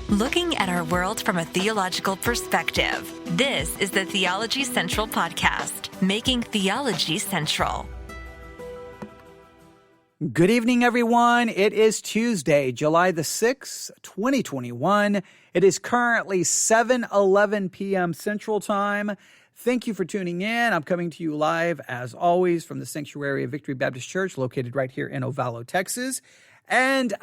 Looking at our world from a theological perspective. This is the Theology Central Podcast, making theology central. Good evening, everyone. It is Tuesday, July the 6th, 2021. It is currently 7:11 p.m. Central Time. Thank you for tuning in. I'm coming to you live, as always, from the sanctuary of Victory Baptist Church, located right here in Ovalo, Texas. And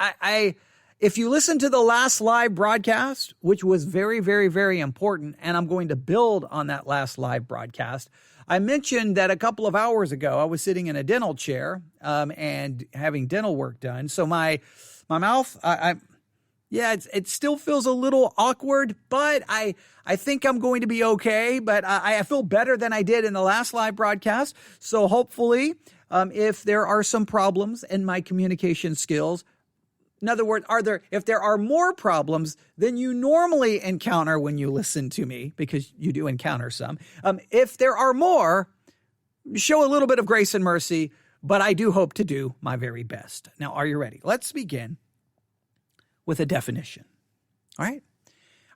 if you listen to the last live broadcast, which was very, very, very important, and I'm going to build on that last live broadcast, I mentioned that a couple of hours ago, I was sitting in a dental chair and having dental work done. So my mouth, it still feels a little awkward, but I think I'm going to be okay. But I feel better than I did in the last live broadcast. So hopefully, if there are some problems in my communication skills, in other words, if there are more problems than you normally encounter when you listen to me, because you do encounter some, if there are more, show a little bit of grace and mercy, but I do hope to do my very best. Now, are you ready? Let's begin with a definition. All right?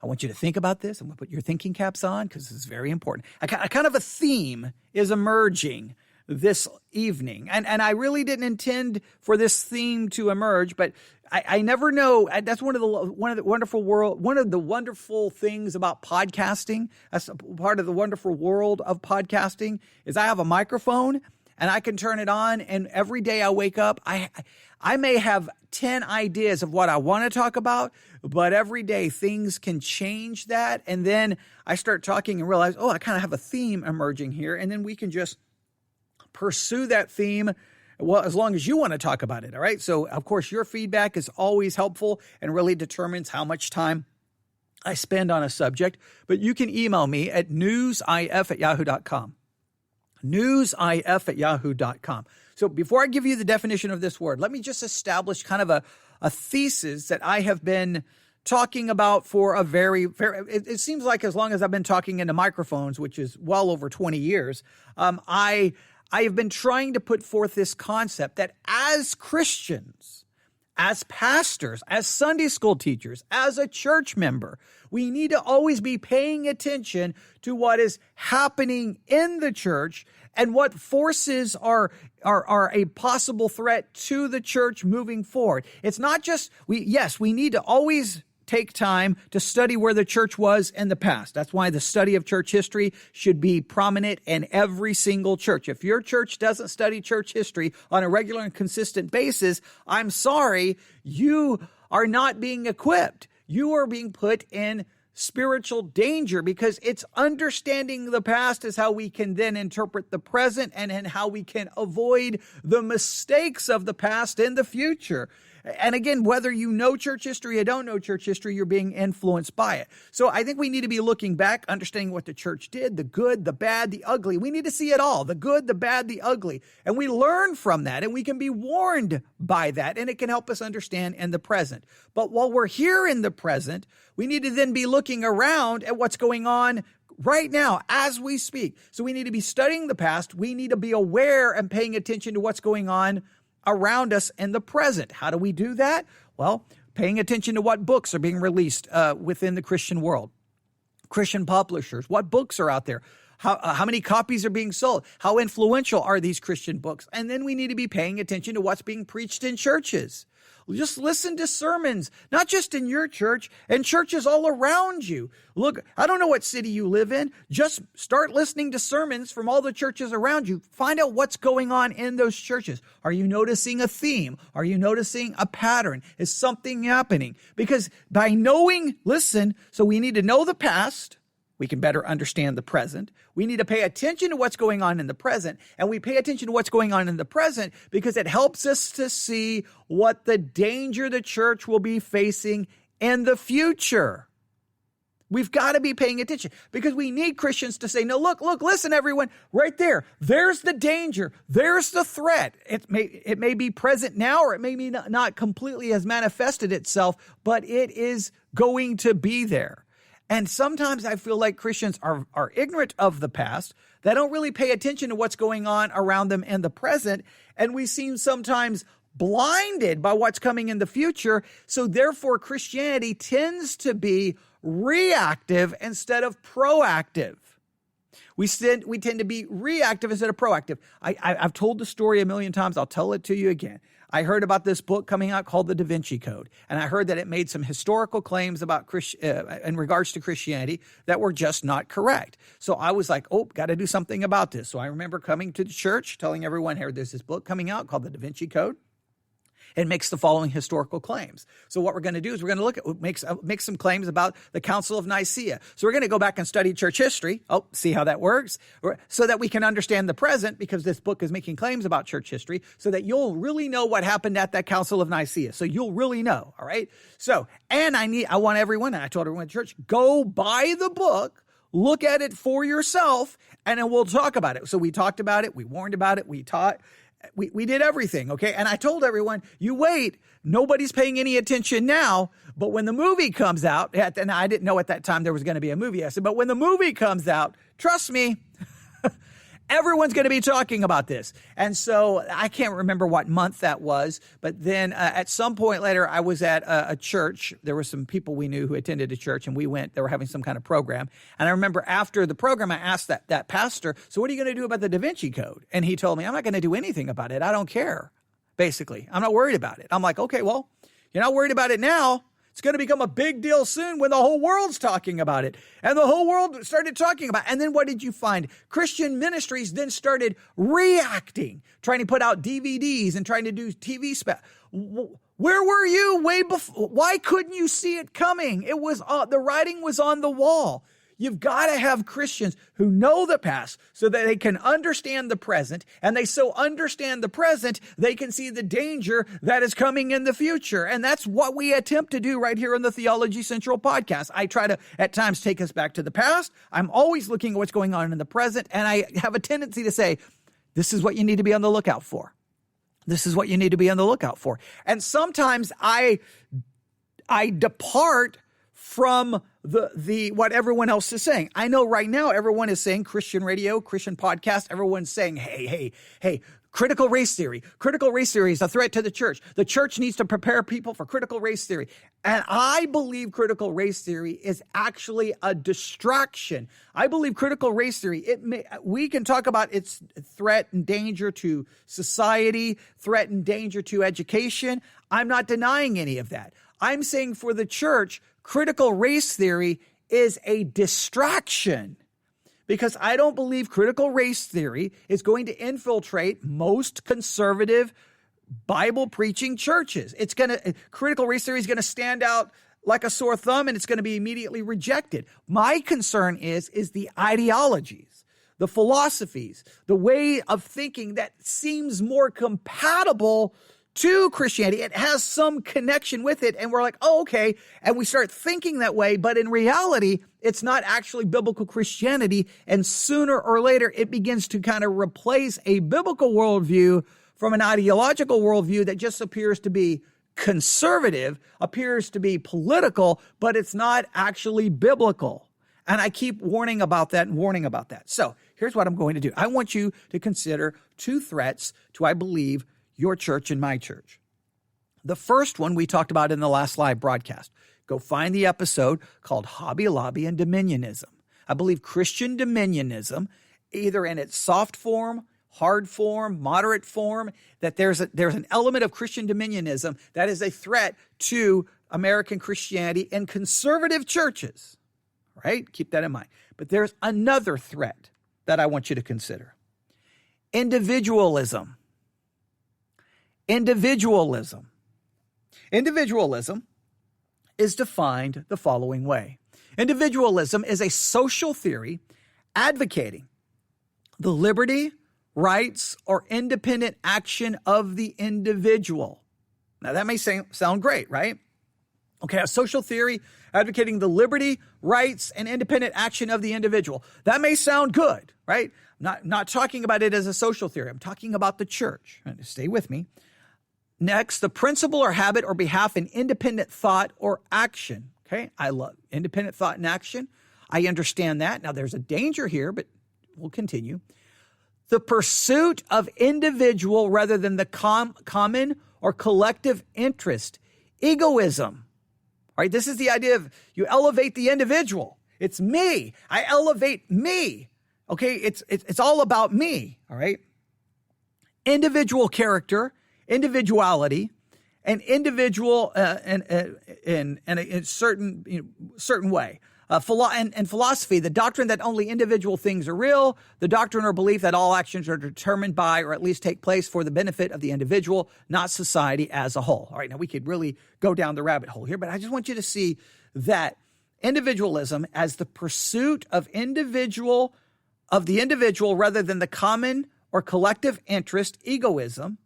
I want you to think about this. I'm going to put your thinking caps on because this is very important. A kind of a theme is emerging this evening. And I really didn't intend for this theme to emerge, but I never know. That's one of the wonderful things about podcasting. That's part of the wonderful world of podcasting is I have a microphone and I can turn it on, and every day I wake up, I may have 10 ideas of what I want to talk about, but every day things can change that. And then I start talking and realize, I kind of have a theme emerging here. And then we can just pursue that theme, well, as long as you want to talk about it, all right? So, of course, your feedback is always helpful and really determines how much time I spend on a subject. But you can email me at newsif@yahoo.com. newsif@yahoo.com. So before I give you the definition of this word, let me just establish kind of a thesis that I have been talking about for a very, it seems like as long as I've been talking into microphones, which is well over 20 years, I have been trying to put forth this concept that as Christians, as pastors, as Sunday school teachers, as a church member, we need to always be paying attention to what is happening in the church and what forces are a possible threat to the church moving forward. It's not just, we need to always take time to study where the church was in the past. That's why the study of church history should be prominent in every single church. If your church doesn't study church history on a regular and consistent basis, I'm sorry, you are not being equipped. You are being put in spiritual danger because it's understanding the past is how we can then interpret the present and how we can avoid the mistakes of the past in the future. And again, whether you know church history or don't know church history, you're being influenced by it. So I think we need to be looking back, understanding what the church did, the good, the bad, the ugly. We need to see it all, the good, the bad, the ugly. And we learn from that, and we can be warned by that, and it can help us understand in the present. But while we're here in the present, we need to then be looking around at what's going on right now as we speak. So we need to be studying the past. We need to be aware and paying attention to what's going on around us in the present. How do we do that? Well, paying attention to what books are being released within the Christian world. Christian publishers, what books are out there? How many copies are being sold? How influential are these Christian books? And then we need to be paying attention to what's being preached in churches. Just listen to sermons, not just in your church, and churches all around you. Look, I don't know what city you live in. Just start listening to sermons from all the churches around you. Find out what's going on in those churches. Are you noticing a theme? Are you noticing a pattern? Is something happening? Because by knowing, so we need to know the past. We can better understand the present. We need to pay attention to what's going on in the present. And we pay attention to what's going on in the present because it helps us to see what the danger the church will be facing in the future. We've got to be paying attention because we need Christians to say, no, look, listen, everyone, right there. There's the danger. There's the threat. It may be present now, or it may be not completely has manifested itself, but it is going to be there. And sometimes I feel like Christians are ignorant of the past. They don't really pay attention to what's going on around them in the present. And we seem sometimes blinded by what's coming in the future. So therefore, Christianity tends to be reactive instead of proactive. We tend to be reactive instead of proactive. I've told the story a million times. I'll tell it to you again. I heard about this book coming out called The Da Vinci Code, and I heard that it made some historical claims about in regards to Christianity that were just not correct. So I was like, got to do something about this. So I remember coming to the church, telling everyone, here, there's this book coming out called The Da Vinci Code. It makes the following historical claims. So what we're going to do is we're going to look at make some claims about the Council of Nicaea. So we're going to go back and study church history. See how that works, so that we can understand the present, because this book is making claims about church history, so that you'll really know what happened at that Council of Nicaea. So you'll really know. All right. So, and I want everyone, and I told everyone at church, go buy the book, look at it for yourself, and then we'll talk about it. So we talked about it. We warned about it. We taught. We did everything, okay? And I told everyone, you wait, nobody's paying any attention now, but when the movie comes out, and I didn't know at that time there was going to be a movie, I said, but when the movie comes out, trust me, everyone's going to be talking about this. And so I can't remember what month that was, but then at some point later, I was at a church. There were some people we knew who attended a church, and we went. They were having some kind of program. And I remember after the program, I asked that pastor, so what are you going to do about the Da Vinci Code? And he told me, I'm not going to do anything about it. I don't care, basically. I'm not worried about it. I'm like, okay, well, you're not worried about it now. It's going to become a big deal soon when the whole world's talking about it. And the whole world started talking about it. And then what did you find? Christian ministries then started reacting, trying to put out DVDs and trying to do TV specials. Where were you way before? Why couldn't you see it coming? It was the writing was on the wall. You've got to have Christians who know the past so that they can understand the present, and they so understand the present, they can see the danger that is coming in the future. And that's what we attempt to do right here on the Theology Central podcast. I try to, at times, take us back to the past. I'm always looking at what's going on in the present, and I have a tendency to say, this is what you need to be on the lookout for. This is what you need to be on the lookout for. And sometimes I depart from the what everyone else is saying. I know right now everyone is saying Christian radio, Christian podcast, everyone's saying, hey, critical race theory. Critical race theory is a threat to the church. The church needs to prepare people for critical race theory. And I believe critical race theory is actually a distraction. I believe critical race theory, we can talk about its threat and danger to society, threat and danger to education. I'm not denying any of that. I'm saying for the church, critical race theory is a distraction, because I don't believe critical race theory is going to infiltrate most conservative Bible preaching churches. Critical race theory is going to stand out like a sore thumb, and it's going to be immediately rejected. My concern is the ideologies, the philosophies, the way of thinking that seems more compatible to Christianity. It has some connection with it, and we're like, okay, and we start thinking that way, but in reality, it's not actually biblical Christianity, and sooner or later, it begins to kind of replace a biblical worldview from an ideological worldview that just appears to be conservative, appears to be political, but it's not actually biblical. And I keep warning about that and warning about that. So here's what I'm going to do. I want you to consider two threats to, I believe, your church and my church. The first one we talked about in the last live broadcast. Go find the episode called Hobby Lobby and Dominionism. I believe Christian dominionism, either in its soft form, hard form, moderate form, that there's an element of Christian dominionism that is a threat to American Christianity and conservative churches, right? Keep that in mind. But there's another threat that I want you to consider. Individualism. Individualism is defined the following way. Individualism is a social theory advocating the liberty, rights, or independent action of the individual. Now, that may sound great, right? Okay, a social theory advocating the liberty, rights, and independent action of the individual. That may sound good, right? Not talking about it as a social theory. I'm talking about the church. Stay with me. Next, the principle or habit or behalf in independent thought or action. Okay, I love independent thought and action. I understand that. Now, there's a danger here, but we'll continue. The pursuit of individual rather than the common or collective interest, egoism. All right, this is the idea of you elevate the individual. It's me. I elevate me. Okay, it's all about me. All right. Individual character, individuality, and individual in a certain way. And philosophy, the doctrine that only individual things are real, the doctrine or belief that all actions are determined by or at least take place for the benefit of the individual, not society as a whole. All right, now we could really go down the rabbit hole here, but I just want you to see that individualism as the pursuit of the individual rather than the common or collective interest, egoism.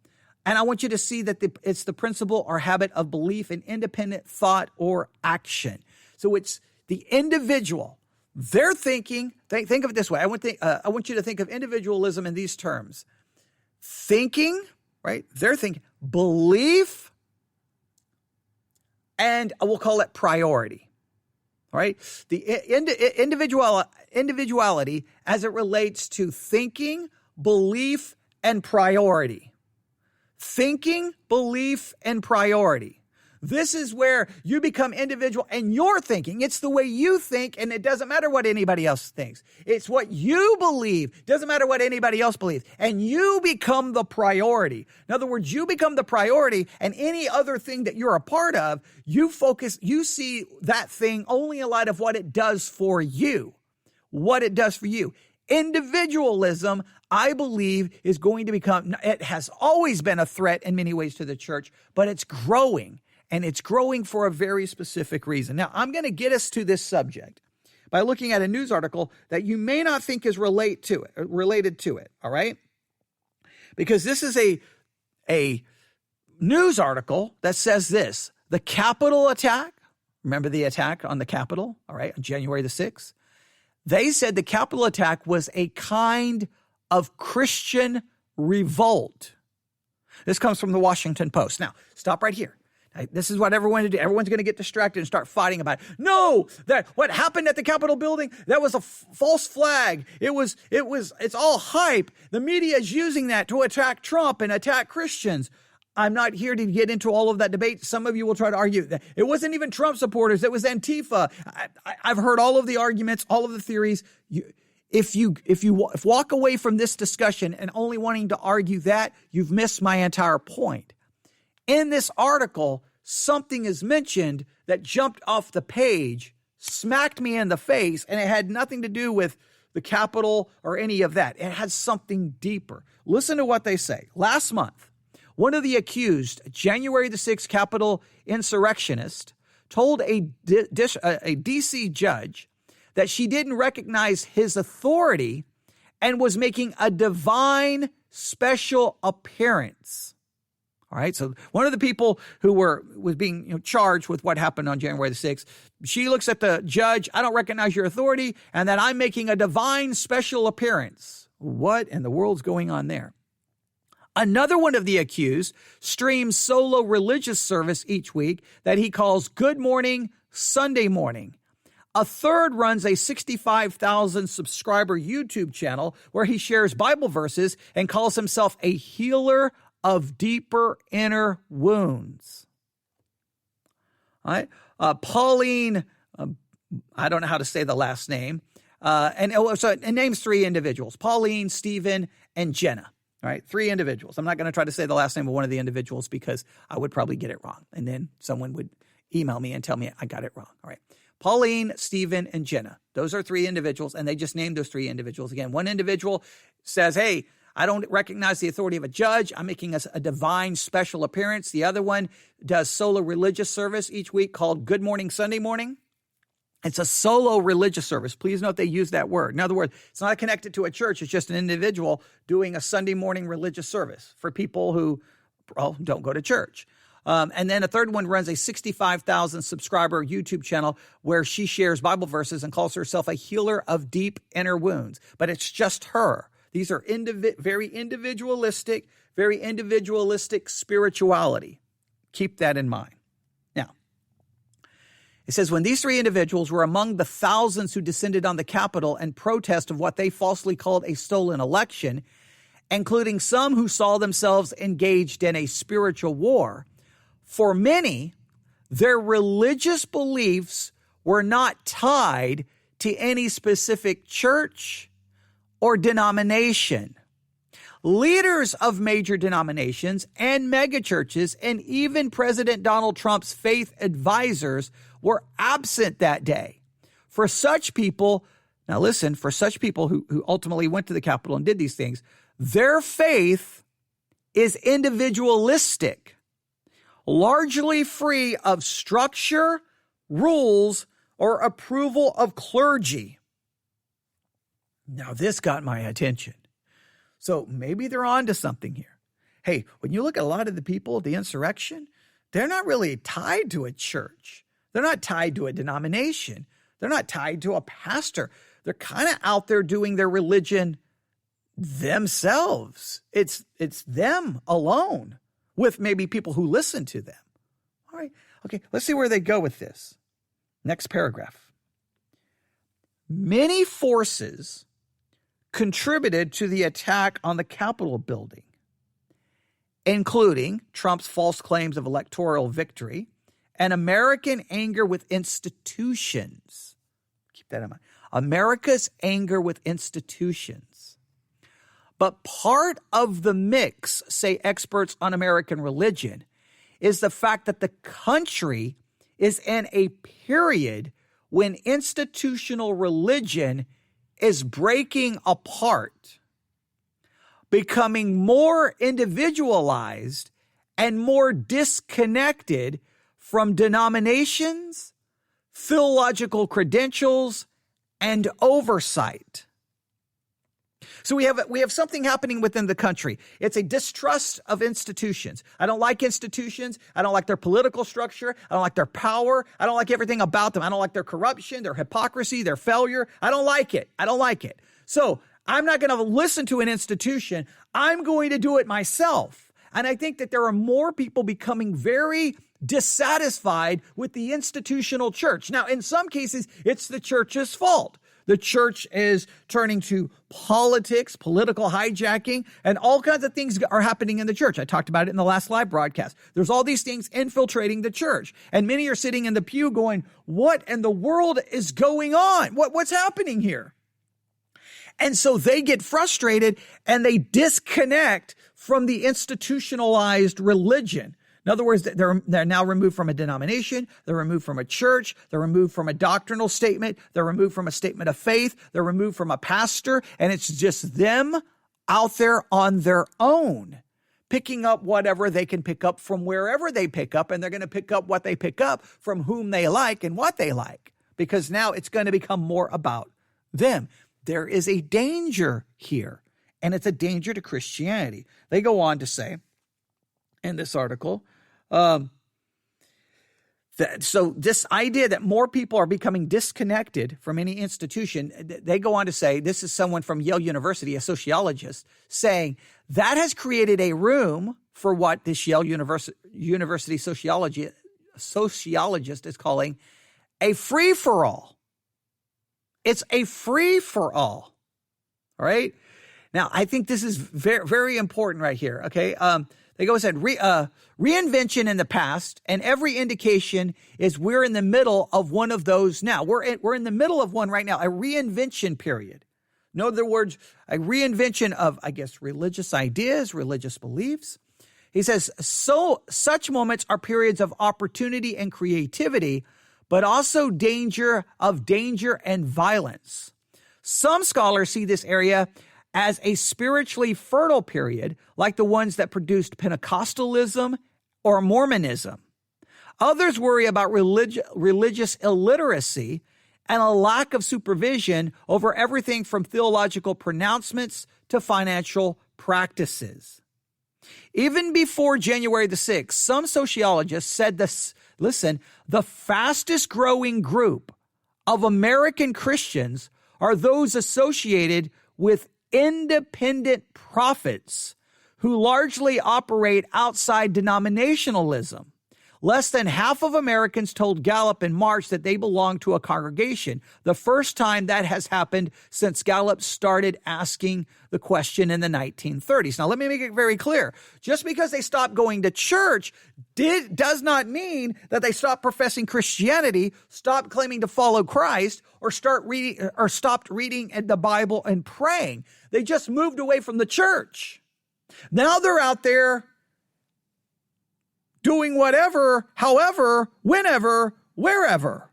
And I want you to see that it's the principle or habit of belief in independent thought or action. So it's the individual. They're thinking, think of it this way. I want you to think of individualism in these terms. Thinking, right? They're thinking, belief, and we'll call it priority. All right? The individuality as it relates to thinking, belief, and priority. Thinking, belief, and priority. This is where you become individual and you're thinking. It's the way you think, and it doesn't matter what anybody else thinks. It's what you believe. It doesn't matter what anybody else believes. And you become the priority. In other words, you become the priority, and any other thing that you're a part of, you see that thing only in light of what it does for you. What it does for you. Individualism, I believe, is going to become, it has always been a threat in many ways to the church, but it's growing. And it's growing for a very specific reason. Now, I'm going to get us to this subject by looking at a news article that you may not think is related to it, all right? Because this is a news article that says this: the Capitol attack, remember the attack on the Capitol, all right, on January the 6th? They said the Capitol attack was a kind of Christian revolt. This comes from the Washington Post. Now, stop right here. This is what everyone to do. Everyone's going to get distracted and start fighting about it. No, that what happened at the Capitol building, that was a false flag. It's all hype. The media is using that to attack Trump and attack Christians. I'm not here to get into all of that debate. Some of you will try to argue that it wasn't even Trump supporters. It was Antifa. I've heard all of the arguments, all of the theories. If you walk away from this discussion and only wanting to argue that, you've missed my entire point. In this article, something is mentioned that jumped off the page, smacked me in the face, and it had nothing to do with the Capitol or any of that. It had something deeper. Listen to what they say. Last month, one of the accused, January the 6th Capitol insurrectionist, told a D.C. judge that she didn't recognize his authority and was making a divine special appearance. All right, so one of the people who was being charged with what happened on January the 6th, she looks at the judge, I don't recognize your authority, and that I'm making a divine special appearance. What in the world's going on there? Another one of the accused streams solo religious service each week that he calls Good Morning Sunday Morning. A third runs a 65,000 subscriber YouTube channel where he shares Bible verses and calls himself a healer of deeper inner wounds. All right. Pauline, I don't know how to say the last name. It names three individuals: Pauline, Stephen, and Jenna. All right. Three individuals. I'm not going to try to say the last name of one of the individuals because I would probably get it wrong. And then someone would email me and tell me I got it wrong. All right. Pauline, Stephen, and Jenna. Those are three individuals, and they just named those three individuals. Again, one individual says, hey, I don't recognize the authority of a judge. I'm making a divine special appearance. The other one does solo religious service each week called Good Morning Sunday Morning. It's a solo religious service. Please note they use that word. In other words, it's not connected to a church. It's just an individual doing a Sunday morning religious service for people who don't go to church. And then a third one runs a 65,000 subscriber YouTube channel where she shares Bible verses and calls herself a healer of deep inner wounds. But it's just her. These are very individualistic spirituality. Keep that in mind. Now, it says, when these three individuals were among the thousands who descended on the Capitol in protest of what they falsely called a stolen election, including some who saw themselves engaged in a spiritual war, for many, their religious beliefs were not tied to any specific church or denomination. Leaders of major denominations and megachurches and even President Donald Trump's faith advisors were absent that day. For such people, now listen, for such people who ultimately went to the Capitol and did these things, their faith is individualistic, largely free of structure, rules, or approval of clergy. Now, this got my attention. So maybe they're on to something here. Hey, when you look at a lot of the people of the insurrection, they're not really tied to a church. They're not tied to a denomination. They're not tied to a pastor. They're kind of out there doing their religion themselves. It's them alone with maybe people who listen to them. All right. Okay, let's see where they go with this. Next paragraph. Many forces contributed to the attack on the Capitol building, including Trump's false claims of electoral victory and American anger with institutions. Keep that in mind. America's anger with institutions. But part of the mix, say experts on American religion, is the fact that the country is in a period when institutional religion is breaking apart, becoming more individualized and more disconnected from denominations, theological credentials, and oversight. So we have something happening within the country. It's a distrust of institutions. I don't like institutions. I don't like their political structure. I don't like their power. I don't like everything about them. I don't like their corruption, their hypocrisy, their failure. I don't like it. I don't like it. So I'm not going to listen to an institution. I'm going to do it myself. And I think that there are more people becoming very dissatisfied with the institutional church. Now, in some cases, it's the church's fault. The church is turning to politics, political hijacking, and all kinds of things are happening in the church. I talked about it in the last live broadcast. There's all these things infiltrating the church. And many are sitting in the pew going, what in the world is going on? What's happening here? And so they get frustrated and they disconnect from the institutionalized religion. In other words, they're now removed from a denomination, they're removed from a church, they're removed from a doctrinal statement, they're removed from a statement of faith, they're removed from a pastor, and it's just them out there on their own, picking up whatever they can pick up from wherever they pick up, and they're going to pick up what they pick up from whom they like and what they like, because now it's going to become more about them. There is a danger here, and it's a danger to Christianity. They go on to say in this article, so this idea that more people are becoming disconnected from any institution, they go on to say, this is someone from Yale University, a sociologist, saying that has created a room for what this Yale University sociologist is calling a free-for-all. It's a free-for-all. All right? Now, I think this is very, very important right here, okay? They go and said, reinvention in the past, and every indication is we're in the middle of one of those now. We're in the middle of one right now, a reinvention period. In other words, a reinvention of, I guess, religious ideas, religious beliefs. He says, such moments are periods of opportunity and creativity, but also danger and violence. Some scholars see this area as a spiritually fertile period, like the ones that produced Pentecostalism or Mormonism. Others worry about religious illiteracy and a lack of supervision over everything from theological pronouncements to financial practices. Even before January the 6th, some sociologists said this, listen, the fastest growing group of American Christians are those associated with independent prophets who largely operate outside denominationalism, Less than half of Americans told Gallup in March that they belong to a congregation, the first time that has happened since Gallup started asking the question in the 1930s. Now, let me make it very clear. Just because they stopped going to church does not mean that they stopped professing Christianity, stopped claiming to follow Christ, or stopped reading the Bible and praying. They just moved away from the church. Now they're out there doing whatever, however, whenever, wherever.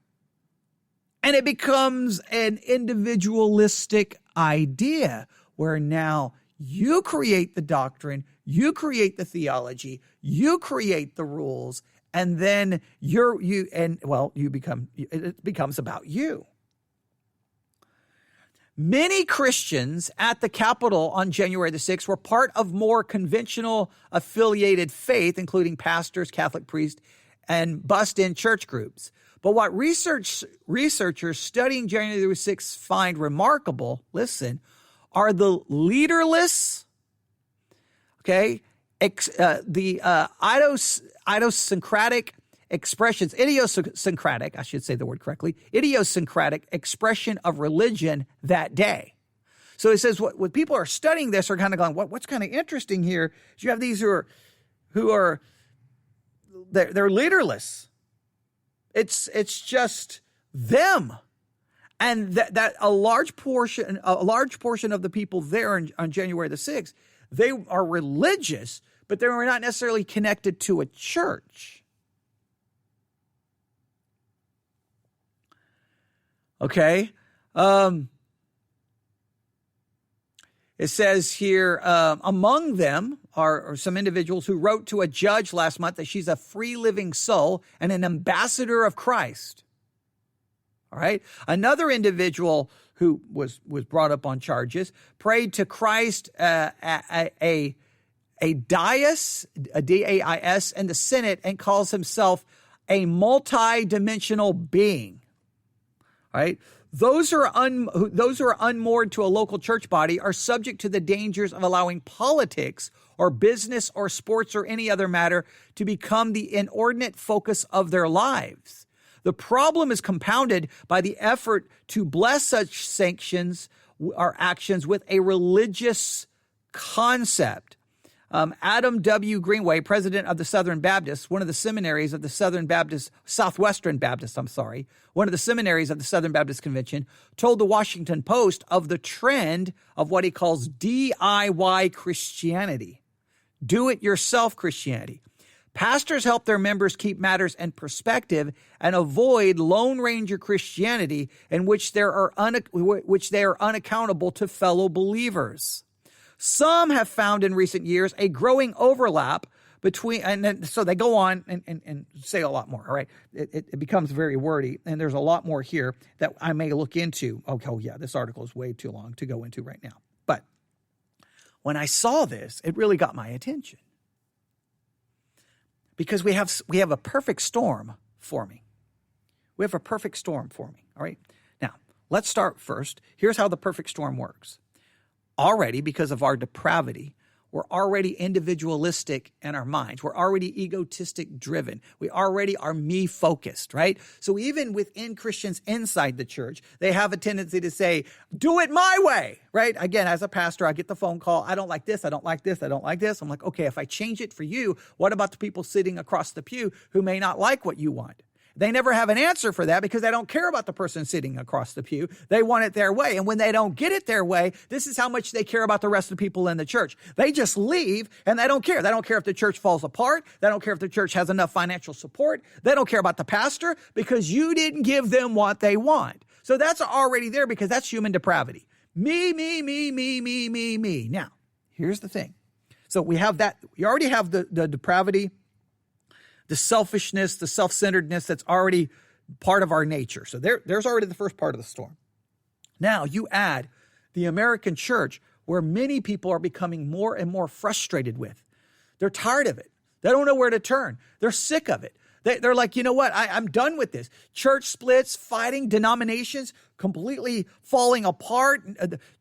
And it becomes an individualistic idea where now you create the doctrine, you create the theology, you create the rules, and then it becomes about you. Many Christians at the Capitol on January the 6th were part of more conventional affiliated faith, including pastors, Catholic priests, and bust-in church groups. But what researchers studying January the 6th find remarkable, listen, are the leaderless, idiosyncratic expression of religion that day. So it says what people are studying this are kind of going, what's kind of interesting here is you have these who are they're leaderless. It's just them. And that a large portion of the people there on January the 6th, they are religious, but they were not necessarily connected to a church. Okay. It says here, among them are some individuals who wrote to a judge last month that she's a free living soul and an ambassador of Christ. All right. Another individual who was brought up on charges prayed to Christ, a dais, a D-A-I-S, and the Senate, and calls himself a multi-dimensional being. Right? Those who are unmoored to a local church body are subject to the dangers of allowing politics or business or sports or any other matter to become the inordinate focus of their lives. The problem is compounded by the effort to bless such sanctions or actions with a religious concept. Adam W. Greenway, president of the Southern Baptists, one of the seminaries of the Southwestern Baptist, one of the seminaries of the Southern Baptist Convention, told the Washington Post of the trend of what he calls DIY Christianity, do-it-yourself Christianity. Pastors help their members keep matters in perspective and avoid Lone Ranger Christianity in which they are unaccountable to fellow believers. Some have found in recent years a growing overlap between, and then, so they go on and say a lot more, all right? It becomes very wordy, and there's a lot more here that I may look into. This article is way too long to go into right now. But when I saw this, it really got my attention. Because we have a perfect storm forming. We have a perfect storm forming, all right? Now, let's start first. Here's how the perfect storm works. Already, because of our depravity, we're already individualistic in our minds. We're already egotistic driven. We already are me focused, right? So even within Christians inside the church, they have a tendency to say, do it my way, right? Again, as a pastor, I get the phone call. I don't like this. I don't like this. I don't like this. I'm like, okay, if I change it for you, what about the people sitting across the pew who may not like what you want? They never have an answer for that because they don't care about the person sitting across the pew. They want it their way. And when they don't get it their way, this is how much they care about the rest of the people in the church. They just leave and they don't care. They don't care if the church falls apart. They don't care if the church has enough financial support. They don't care about the pastor because you didn't give them what they want. So that's already there because that's human depravity. Me. Now, here's the thing. So we have that. You already have the depravity, the selfishness, the self-centeredness that's already part of our nature. So there's already the first part of the storm. Now you add the American church, where many people are becoming more and more frustrated with. They're tired of it. They don't know where to turn. They're sick of it. They're like, you know what? I'm done with this. Church splits, fighting, denominations completely falling apart.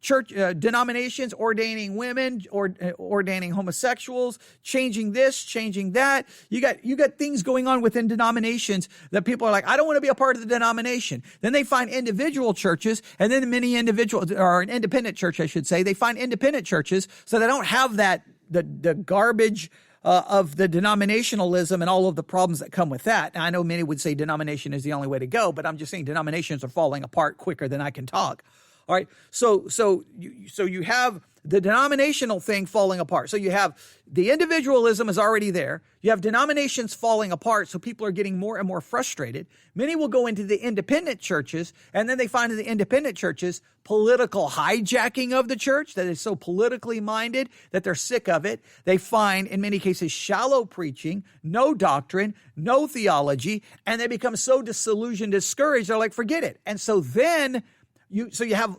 Church denominations ordaining women, or ordaining homosexuals, changing this, changing that. You got things going on within denominations that people are like, I don't want to be a part of the denomination. Then they find individual churches, and then many individual, or an independent church, I should say. They find independent churches, so they don't have that the garbage of the denominationalism and all of the problems that come with that. Now, I know many would say denomination is the only way to go, but I'm just saying denominations are falling apart quicker than I can talk. All right. So you have the denominational thing falling apart. So you have the individualism is already there. You have denominations falling apart. So people are getting more and more frustrated. Many will go into the independent churches, and then they find in the independent churches political hijacking of the church that is so politically minded that they're sick of it. They find in many cases shallow preaching, no doctrine, no theology, and they become so disillusioned, discouraged. They're like, forget it. And so then you have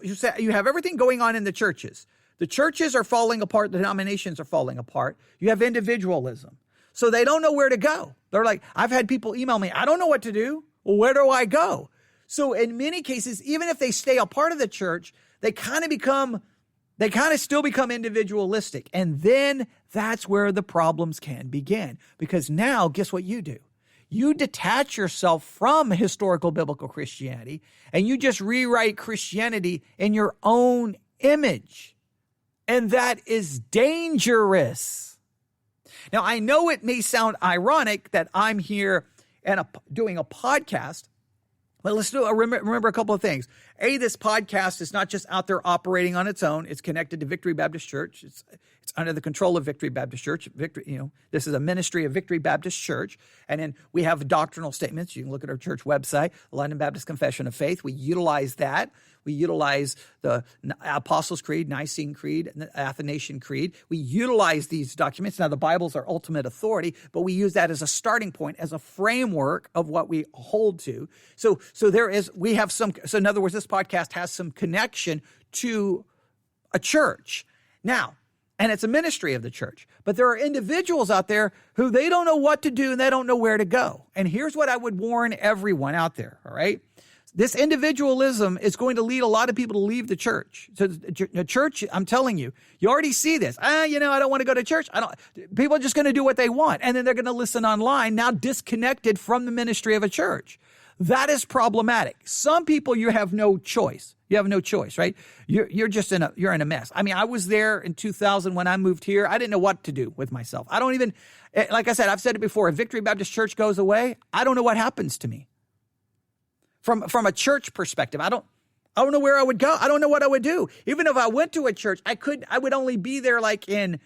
everything going on in the churches. The churches are falling apart. The denominations are falling apart. You have individualism. So they don't know where to go. They're like, I've had people email me, I don't know what to do. Well, where do I go? So in many cases, even if they stay a part of the church, they kind of still become individualistic. And then that's where the problems can begin. Because now, guess what you do? You detach yourself from historical biblical Christianity, and you just rewrite Christianity in your own image. And that is dangerous. Now, I know it may sound ironic that I'm here and doing a podcast, but let's remember a couple of things. A, this podcast is not just out there operating on its own. It's connected to Victory Baptist Church. It's under the control of Victory Baptist Church. This is a ministry of Victory Baptist Church. And then we have doctrinal statements. You can look at our church website, London Baptist Confession of Faith. We utilize that. We utilize the Apostles' Creed, Nicene Creed, and the Athanasian Creed. We utilize these documents. Now, the Bible's our ultimate authority, but we use that as a starting point, as a framework of what we hold to. So in other words, this podcast has some connection to a church. Now, and it's a ministry of the church. But there are individuals out there who they don't know what to do and they don't know where to go. And here's what I would warn everyone out there, all right? This individualism is going to lead a lot of people to leave the church. So the church, I'm telling you, you already see this. I don't want to go to church. People are just going to do what they want. And then they're going to listen online, now disconnected from the ministry of a church. That is problematic. Some people, you have no choice. You have no choice, right? You're just in a mess. I mean, I was there in 2000 when I moved here. I didn't know what to do with myself. I don't even, like I said, I've said it before, if Victory Baptist Church goes away, I don't know what happens to me. From a church perspective, I don't know where I would go. I don't know what I would do. Even if I went to a church, I would only be there like in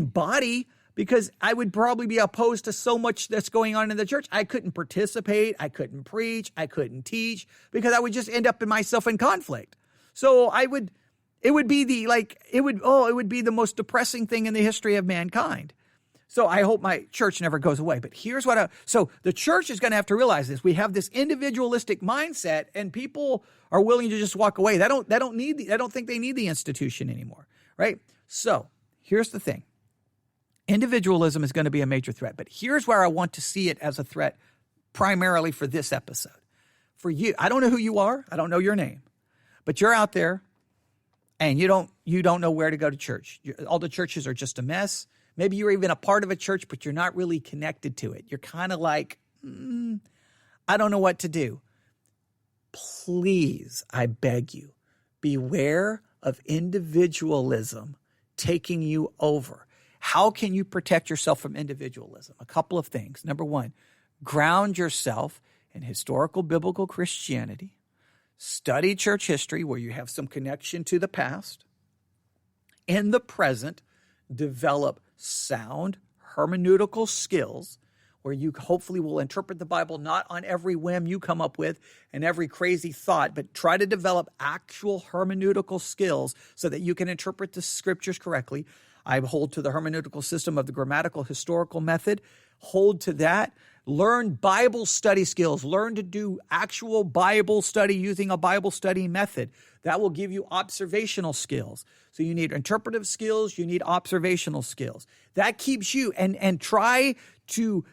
body, because I would probably be opposed to so much that's going on in the church. I couldn't participate. I couldn't preach. I couldn't teach, because I would just end up in myself in conflict. So it would be the most depressing thing in the history of mankind. So I hope my church never goes away. But here's so the church is going to have to realize this. We have this individualistic mindset, and people are willing to just walk away. They don't think they need the institution anymore, right? So here's the thing. Individualism is going to be a major threat, but here's where I want to see it as a threat primarily for this episode. For you, I don't know who you are. I don't know your name, but you're out there and you don't know where to go to church. All the churches are just a mess. Maybe you're even a part of a church, but you're not really connected to it. You're kind of like, I don't know what to do. Please, I beg you, beware of individualism taking you over. How can you protect yourself from individualism? A couple of things. Number one, ground yourself in historical biblical Christianity. Study church history where you have some connection to the past. In the present, develop sound hermeneutical skills where you hopefully will interpret the Bible not on every whim you come up with and every crazy thought, but try to develop actual hermeneutical skills so that you can interpret the scriptures correctly. I hold to the hermeneutical system of the grammatical historical method. Hold to that. Learn Bible study skills. Learn to do actual Bible study using a Bible study method. That will give you observational skills. So you need interpretive skills. You need observational skills. That keeps you, and try to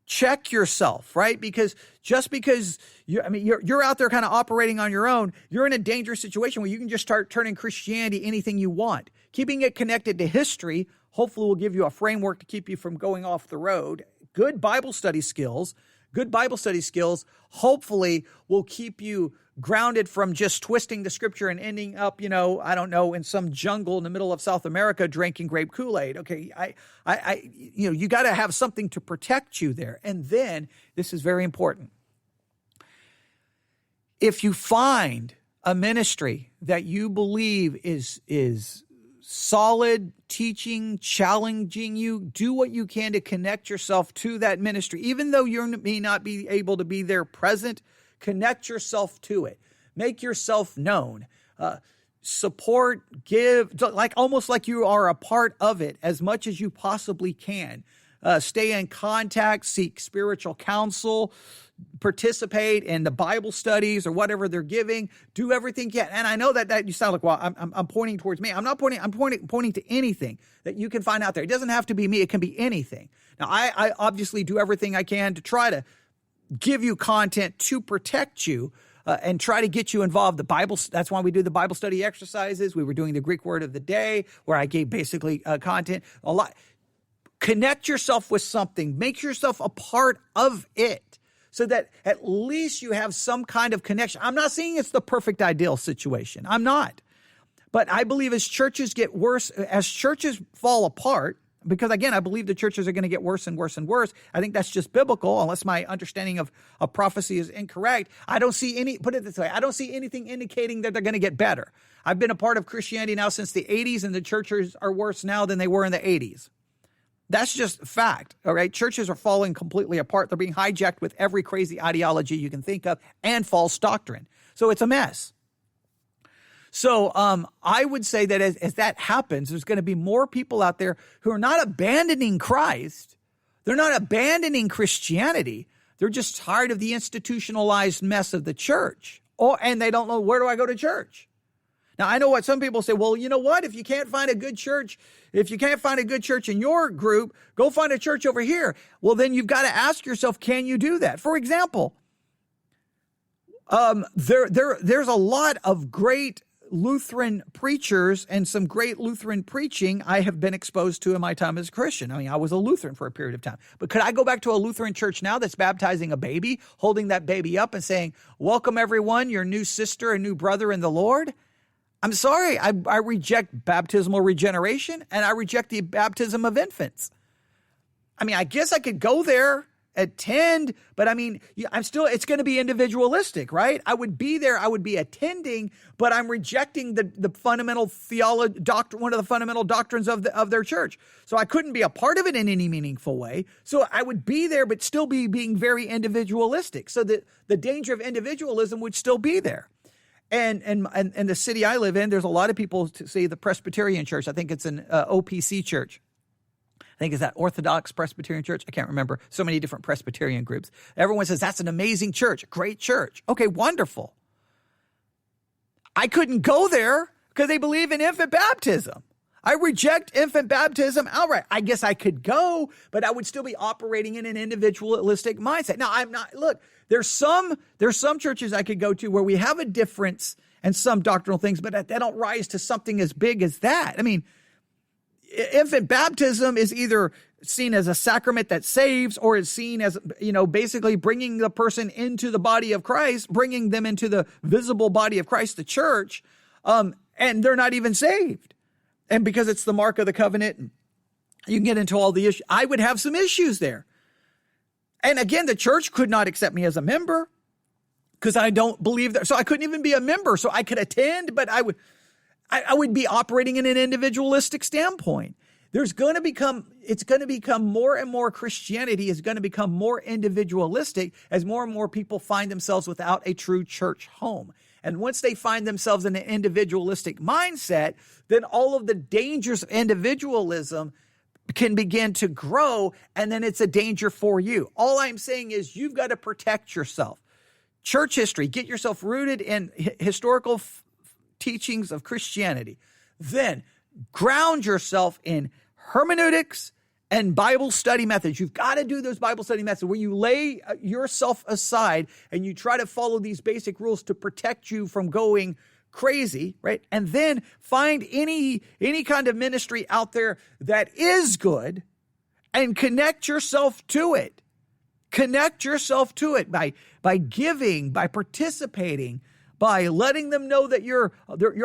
check yourself, right? Because just because you're out there kind of operating on your own, you're in a dangerous situation where you can just start turning Christianity anything you want. Keeping it connected to history hopefully will give you a framework to keep you from going off the road. Good Bible study skills hopefully will keep you grounded from just twisting the scripture and ending up, in some jungle in the middle of South America drinking grape Kool-Aid. Okay, you got to have something to protect you there. And then, this is very important. If you find a ministry that you believe is solid, teaching, challenging you, do what you can to connect yourself to that ministry. Even though you may not be able to be there present, connect yourself to it. Make yourself known. Support, give, almost like you are a part of it as much as you possibly can. Stay in contact, seek spiritual counsel, participate in the Bible studies or whatever they're giving. Do everything you can. And I know that you sound like, well, I'm pointing towards me. I'm not pointing. I'm pointing to anything that you can find out there. It doesn't have to be me. It can be anything. Now, I obviously do everything I can to try to give you content to protect you and try to get you involved. The Bible, that's why we do the Bible study exercises. We were doing the Greek word of the day where I gave basically content a lot. Connect yourself with something. Make yourself a part of it so that at least you have some kind of connection. I'm not saying it's the perfect ideal situation. I'm not. But I believe as churches get worse, as churches fall apart, because again, I believe the churches are going to get worse and worse and worse. I think that's just biblical, unless my understanding of prophecy is incorrect. I don't see put it this way, I don't see anything indicating that they're going to get better. I've been a part of Christianity now since the 80s, and the churches are worse now than they were in the 80s. That's just fact, all right? Churches are falling completely apart. They're being hijacked with every crazy ideology you can think of and false doctrine. So it's a mess. So I would say that as that happens, there's going to be more people out there who are not abandoning Christ. They're not abandoning Christianity. They're just tired of the institutionalized mess of the church. And they don't know, where do I go to church? Now, I know what some people say, well, you know what? If you can't find a good church in your group, go find a church over here. Well, then you've got to ask yourself, can you do that? For example, there's a lot of great Lutheran preachers and some great Lutheran preaching I have been exposed to in my time as a Christian. I mean, I was a Lutheran for a period of time. But could I go back to a Lutheran church now that's baptizing a baby, holding that baby up and saying, welcome everyone, your new sister and new brother in the Lord? I'm sorry, I reject baptismal regeneration, and I reject the baptism of infants. I mean, I guess I could go there, attend, but I mean, it's going to be individualistic, right? I would be there, I would be attending, but I'm rejecting the fundamental theology doctrine, one of the fundamental doctrines of their church. So I couldn't be a part of it in any meaningful way. So I would be there, but still be being very individualistic. So the danger of individualism would still be there. And the city I live in, there's a lot of people to see the Presbyterian church. I think it's an OPC church. I think it's that Orthodox Presbyterian church. I can't remember. So many different Presbyterian groups. Everyone says that's an amazing church, great church. Okay, wonderful. I couldn't go there because they believe in infant baptism. I reject infant baptism outright. I guess I could go, but I would still be operating in an individualistic mindset. Now, I'm not, look, there's some churches I could go to where we have a difference and some doctrinal things, but they don't rise to something as big as that. I mean, infant baptism is either seen as a sacrament that saves, or is seen as, basically bringing the person into the body of Christ, bringing them into the visible body of Christ, the church, and they're not even saved. And because it's the mark of the covenant, and you can get into all the issues, I would have some issues there. And again, the church could not accept me as a member because I don't believe that. So I couldn't even be a member. So I could attend, but I would be operating in an individualistic standpoint. It's going to become more and more, Christianity is going to become more individualistic as more and more people find themselves without a true church home. And once they find themselves in an individualistic mindset, then all of the dangers of individualism can begin to grow, and then it's a danger for you. All I'm saying is you've got to protect yourself. Church history, get yourself rooted in historical teachings of Christianity. Then ground yourself in hermeneutics and Bible study methods. You've got to do those Bible study methods where you lay yourself aside and you try to follow these basic rules to protect you from going crazy, right? And then find any kind of ministry out there that is good and connect yourself to it. Connect yourself to it by giving, by participating, by letting them know that you're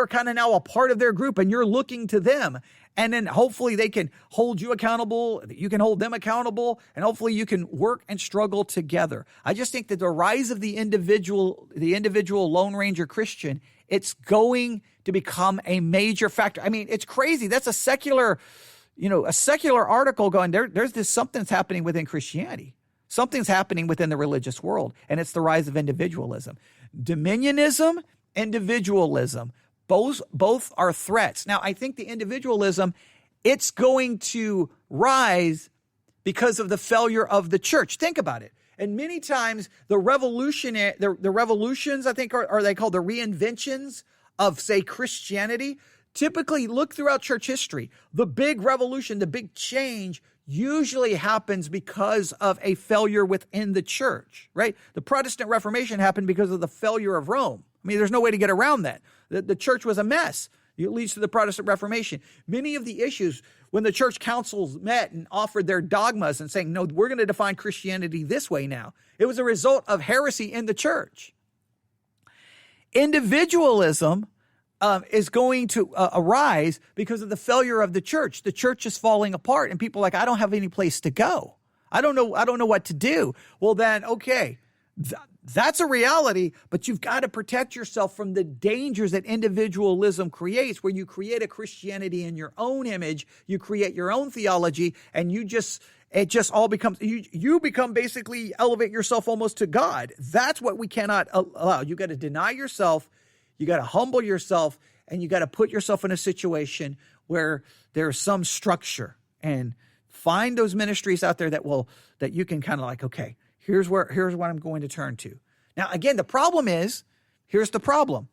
kind of now a part of their group and you're looking to them. And then hopefully they can hold you accountable, you can hold them accountable, and hopefully you can work and struggle together. I just think that the rise of the individual Lone Ranger Christian, it's going to become a major factor. I mean, it's crazy. That's a secular article going, there's something's happening within Christianity. Something's happening within the religious world, and it's the rise of individualism. Dominionism, individualism, both are threats. Now, I think the individualism, it's going to rise because of the failure of the church. Think about it. And many times the revolutions, I think, are they called the reinventions of, say, Christianity. Typically, look throughout church history. The big revolution, the big change usually happens because of a failure within the church, right? The Protestant Reformation happened because of the failure of Rome. I mean, there's no way to get around that. The church was a mess. It leads to the Protestant Reformation. Many of the issues, when the church councils met and offered their dogmas and saying, no, we're going to define Christianity this way now, it was a result of heresy in the church. Individualism is going to arise because of the failure of the church. The church is falling apart, and people are like, I don't have any place to go. I don't know what to do. Well, then, okay, that's a reality, but you've got to protect yourself from the dangers that individualism creates, where you create a Christianity in your own image, you create your own theology, and it just all becomes, you become basically elevate yourself almost to God. That's what we cannot allow. You got to deny yourself. You got to humble yourself, and you got to put yourself in a situation where there's some structure, and find those ministries out there that you can kind of like, okay, here's what I'm going to turn to. Now, again, here's the problem.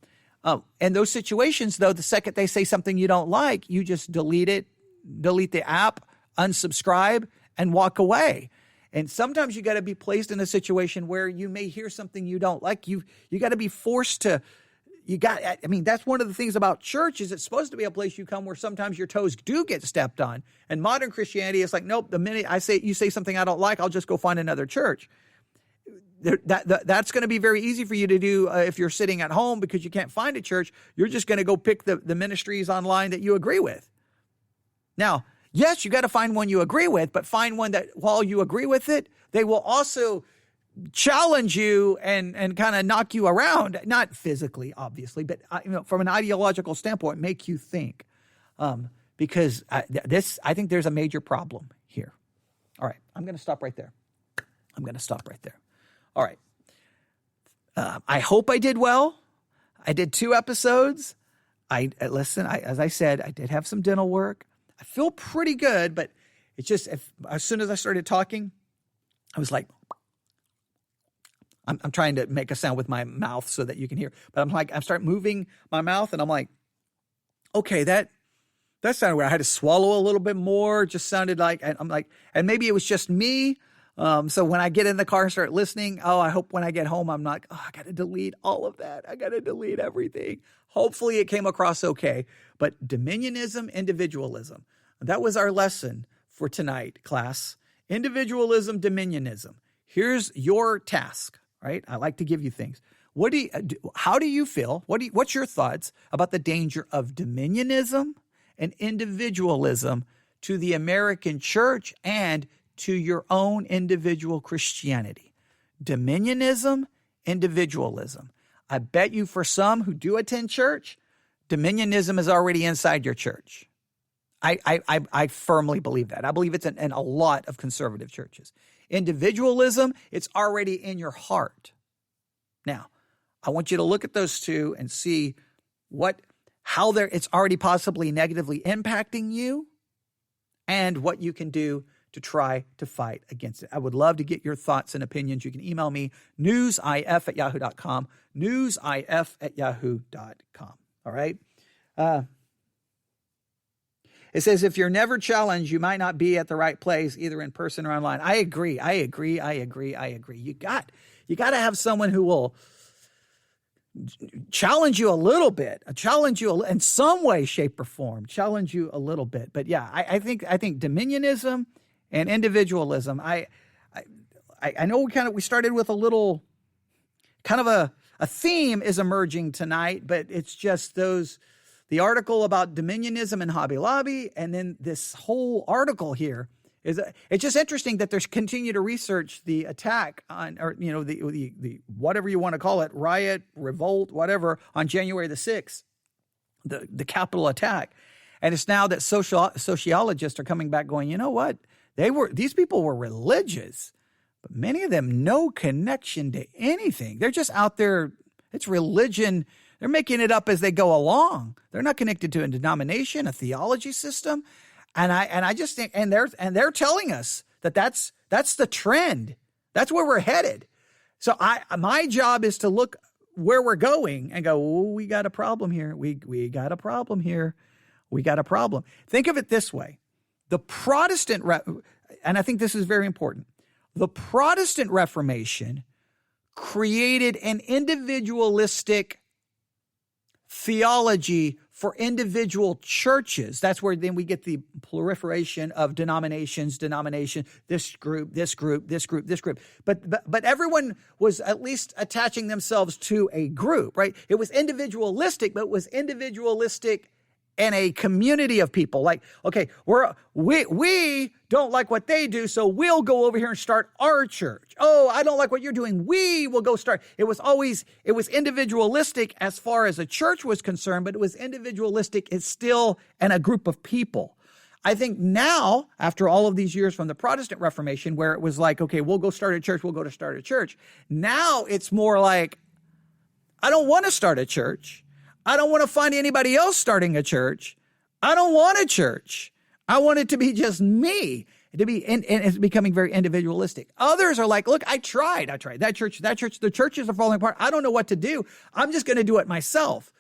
In those situations, though, the second they say something you don't like, you just delete the app, unsubscribe, and walk away. And sometimes you got to be placed in a situation where you may hear something you don't like. You got to be forced to. That's one of the things about church is it's supposed to be a place you come where sometimes your toes do get stepped on. And modern Christianity is like, nope, the minute you say something I don't like, I'll just go find another church. That's going to be very easy for you to do if you're sitting at home because you can't find a church. You're just going to go pick the ministries online that you agree with. Now, yes, you got to find one you agree with, but find one that while you agree with it, they will also challenge you and kind of knock you around, not physically, obviously, but from an ideological standpoint, make you think. Because I think there's a major problem here. All right, I'm going to stop right there. All right. I hope I did well. I did 2 episodes. As I said, I did have some dental work. I feel pretty good, but it's just as soon as I started talking, I was like, I'm trying to make a sound with my mouth so that you can hear, but I'm starting moving my mouth, and I'm like, okay, that sounded weird. I had to swallow a little bit more. Just sounded like, and I'm like, and maybe it was just me. So when I get in the car and start listening, I hope when I get home, I'm not, I got to delete all of that. I got to delete everything. Hopefully it came across okay. But dominionism, individualism. That was our lesson for tonight, class. Individualism, dominionism. Here's your task, right? I like to give you things. How do you feel? What's your thoughts about the danger of dominionism and individualism to the American church and to your own individual Christianity? Dominionism, individualism. I bet you for some who do attend church, dominionism is already inside your church. I firmly believe that. I believe it's in a lot of conservative churches. Individualism, it's already in your heart. Now, I want you to look at those two and see how it's already possibly negatively impacting you and what you can do to try to fight against it. I would love to get your thoughts and opinions. You can email me, newsif@yahoo.com, newsif@yahoo.com. All right? It says, if you're never challenged, you might not be at the right place, either in person or online. I agree. You got to have someone who will challenge you a little bit, challenge you in some way, shape, or form, challenge you a little bit. But yeah, I think dominionism and individualism. I know we started with a little kind of a theme is emerging tonight, but it's just the article about dominionism and Hobby Lobby, and then this whole article here it's just interesting that there's continue to research the attack on, or the whatever you want to call it, riot, revolt, whatever, on January the 6th, the Capitol attack, and it's now that sociologists are coming back going, you know what, these people were religious, but many of them no connection to anything. They're just out there. It's religion. They're making it up as they go along. They're not connected to a denomination, a theology system. And I just think, and they're telling us that's the trend. That's where we're headed. So my job is to look where we're going and go, oh, we got a problem here. We got a problem here. We got a problem. Think of it this way. The Protestant, and I think this is very important, the Protestant Reformation created an individualistic theology for individual churches. That's where then we get the proliferation of denominations, this group. But everyone was at least attaching themselves to a group, right? It was individualistic, but it was individualistic in a community of people. Like, okay, we don't like what they do, so we'll go over here and start our church. Oh, I don't like what you're doing. We will go start. It was individualistic as far as a church was concerned, but it was individualistic. It's still in a group of people. I think now, after all of these years from the Protestant Reformation, where it was like, okay, we'll go start a church, we'll go to start a church. Now it's more like, I don't want to start a church. I don't want to find anybody else starting a church. I don't want a church. I want it to be just me. And it's becoming very individualistic. Others are like, look, I tried that church, the churches are falling apart. I don't know what to do. I'm just going to do it myself.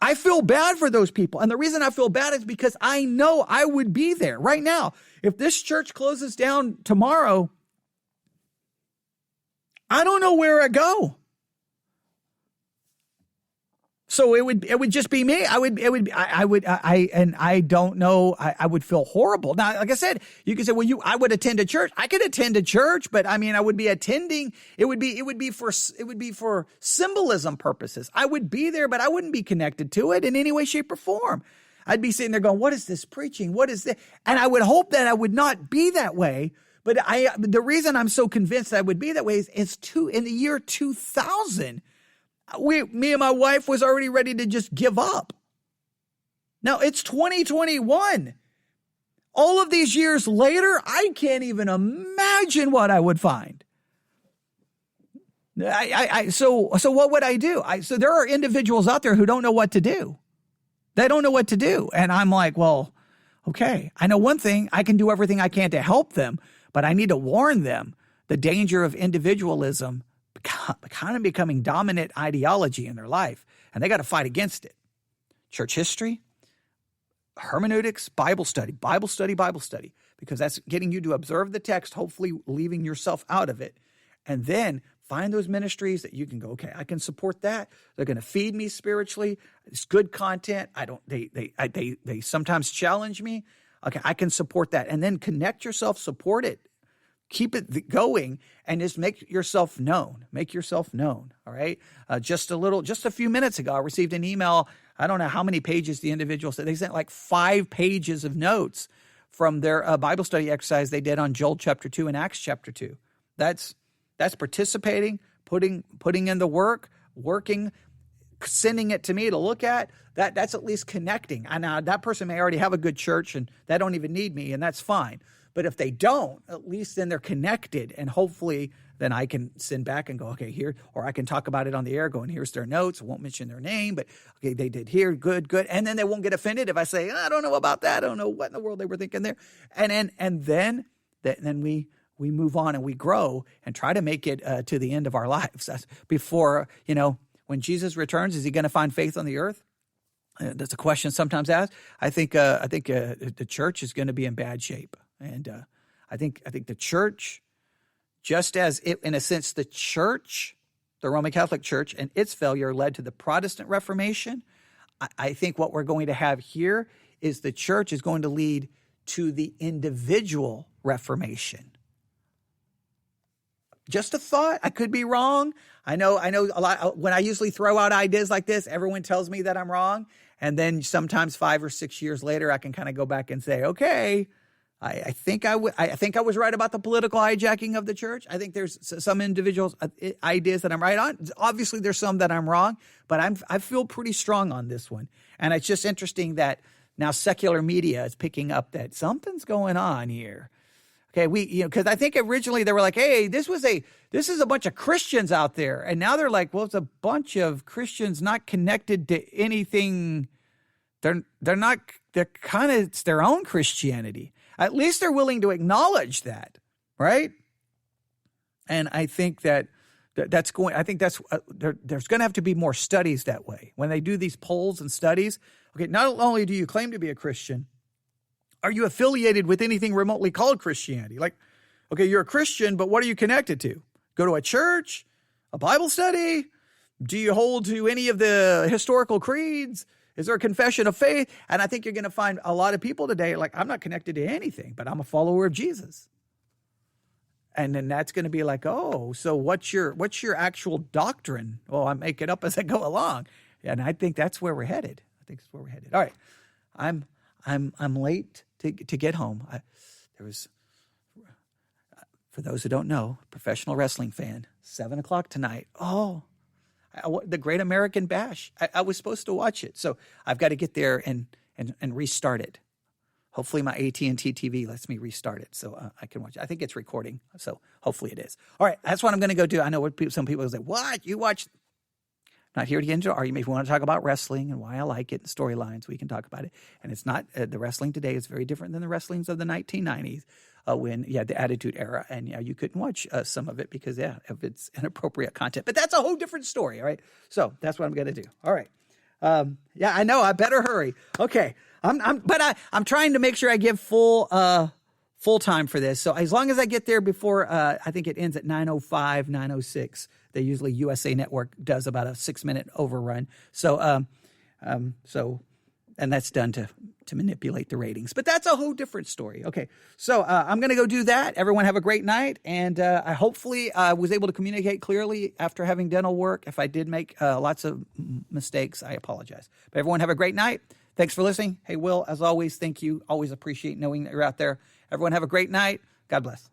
I feel bad for those people. And the reason I feel bad is because I know I would be there right now. If this church closes down tomorrow, I don't know where I go. So it would just be me. I don't know. I would feel horrible. Now, like I said, you could say, well, I would attend a church. I could attend a church, but I mean, I would be attending. It would be for symbolism purposes. I would be there, but I wouldn't be connected to it in any way, shape, or form. I'd be sitting there going, what is this preaching? What is this? And I would hope that I would not be that way. But the reason I'm so convinced I would be that way is in the year 2000, me and my wife was already ready to just give up. Now it's 2021. All of these years later, I can't even imagine what I would find. So what would I do? So there are individuals out there who don't know what to do. They don't know what to do. And I'm like, well, okay, I know one thing. I can do everything I can to help them, but I need to warn them the danger of individualism kind of becoming dominant ideology in their life, and they got to fight against it. Church history, hermeneutics, Bible study, because that's getting you to observe the text, hopefully leaving yourself out of it, and then find those ministries that you can go, okay, I can support that. They're going to feed me spiritually. It's good content. They sometimes challenge me. Okay, I can support that, and then connect yourself, support it. Keep it going and just make yourself known. All right. Just a few minutes ago, I received an email. I don't know how many pages the individual said. They sent like 5 pages of notes from their Bible study exercise they did on Joel chapter 2 and Acts chapter 2. That's participating, putting in the work, working, sending it to me to look at. That's at least connecting. And that person may already have a good church and they don't even need me, and that's fine. But if they don't, at least then they're connected, and hopefully then I can send back and go, okay, here, or I can talk about it on the air going, here's their notes. I won't mention their name, but okay, they did here, good. And then they won't get offended if I say, I don't know about that. I don't know what in the world they were thinking there. And then we move on and we grow and try to make it to the end of our lives. That's before, when Jesus returns, is he going to find faith on the earth? That's a question sometimes asked. I think the church is going to be in bad shape, and I think the church, just as it, in a sense, the church, the Roman Catholic Church, and its failure led to the Protestant Reformation. I think what we're going to have here is the church is going to lead to the individual Reformation. Just a thought. I could be wrong. I know a lot. When I usually throw out ideas like this, everyone tells me that I'm wrong. And then sometimes 5 or 6 years later, I can kind of go back and say, okay, I think I was right about the political hijacking of the church. I think there's some individuals' ideas that I'm right on. Obviously, there's some that I'm wrong, but I feel pretty strong on this one. And it's just interesting that now secular media is picking up that something's going on here. Okay, because I think originally they were like, hey, this is a bunch of Christians out there. And now they're like, well, it's a bunch of Christians not connected to anything. They're kind of, it's their own Christianity. At least they're willing to acknowledge that, right? And I think there's going to have to be more studies that way. When they do these polls and studies, okay, not only do you claim to be a Christian, are you affiliated with anything remotely called Christianity? Like, okay, you're a Christian, but what are you connected to? Go to a church, a Bible study? Do you hold to any of the historical creeds? Is there a confession of faith? And I think you're going to find a lot of people today like, I'm not connected to anything, but I'm a follower of Jesus. And then that's going to be like, oh, so what's your actual doctrine? Well, I make it up as I go along. And I think that's where we're headed. All right. I'm late to get home. There was, for those who don't know, professional wrestling fan, 7:00 tonight. Oh, the Great American Bash. I was supposed to watch it, so I've got to get there and restart it. Hopefully my AT&T TV lets me restart it so I can watch it. I think it's recording, so hopefully it is. All right, that's what I'm going to go do. I know some people say, what? You watch? Not here to get into an argument. If you want to talk about wrestling and why I like it and storylines, we can talk about it. And it's not, the wrestling today is very different than the wrestlings of the 1990s when you had the Attitude Era. And you couldn't watch some of it because, of its inappropriate content. But that's a whole different story, all right? So that's what I'm going to do. All right. I know. I better hurry. Okay. I'm trying to make sure I give full time for this. So as long as I get there before, I think it ends at 9:05, 9:06. They usually, USA Network does about a 6-minute overrun. So, and that's done to manipulate the ratings. But that's a whole different story. Okay, so I'm going to go do that. Everyone have a great night. And I hopefully was able to communicate clearly after having dental work. If I did make lots of mistakes, I apologize. But everyone have a great night. Thanks for listening. Hey, Will, as always, thank you. Always appreciate knowing that you're out there. Everyone have a great night. God bless.